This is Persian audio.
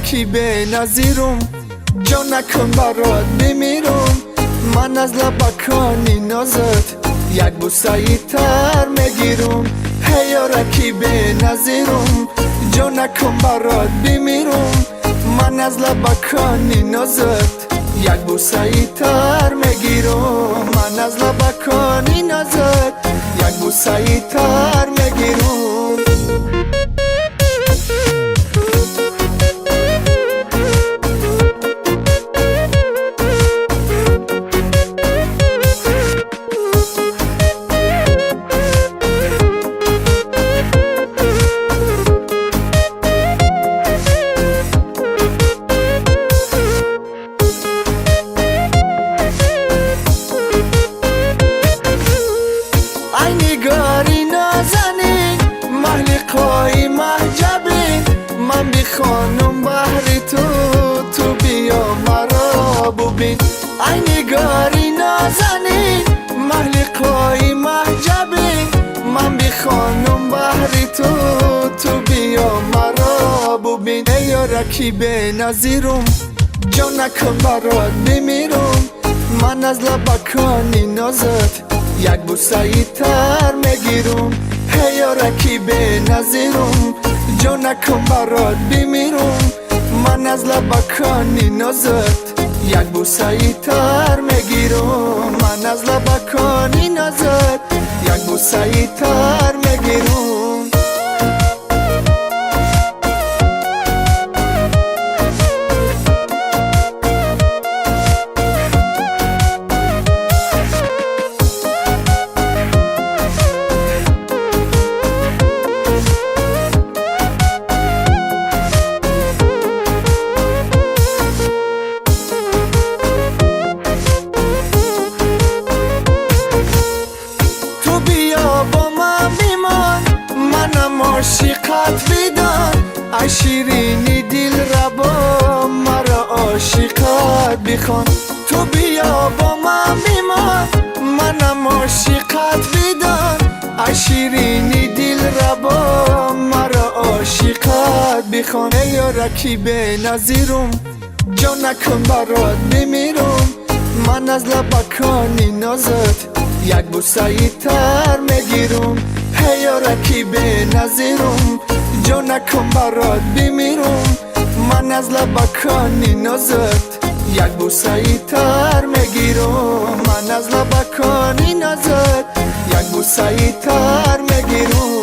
یارکی به نظیرم، جا نکن برات بمیرم. من از لبکانی نازت یک بوسه تر میگیرم. هی یارکی به نظیرم، جا نکن برات بمیرم. من از لبکانی نازت یک بوسه تر میگیرم. من از لبکانی نازت یک بوسه تر میگیرم. نگاری نازنین محلقای محجبین، من بی خانم بحری تو بیا مرا ببین. ای نگاری نازنین محلقای محجبین، من بی خانم بحری تو بیا مرا ببین. ای یارکی به نظیرم، جا نکن برات بمیرم. من از لبکانی نازت یک بوسه تر میگیرم. هی یارکی به نظیرم، جا نکن برات بمیرم. من از لبکانی نازت یک بوسه تر میگیرم. من از لبکانی نازت یک بوسه تر میگیرم. عاشقت بدان ای شیرینی دل ربا، مرا عاشقت بخوان. تو بیا با من بمان، منم عاشقت بدان ای شیرینی دل ربا، مرا عاشقت بخوان. ای یارکی به نظیرم، جا نکن برات بمیرم. من از لبکانی نازت یک بوسه تر میگیرم. هی یارکی به نظیرم، جا نکن برات بمیرم. من از لبکانی نازت یک بوسه تر میگیرم. من از لبکانی نازت یک بوسه تر میگیرم.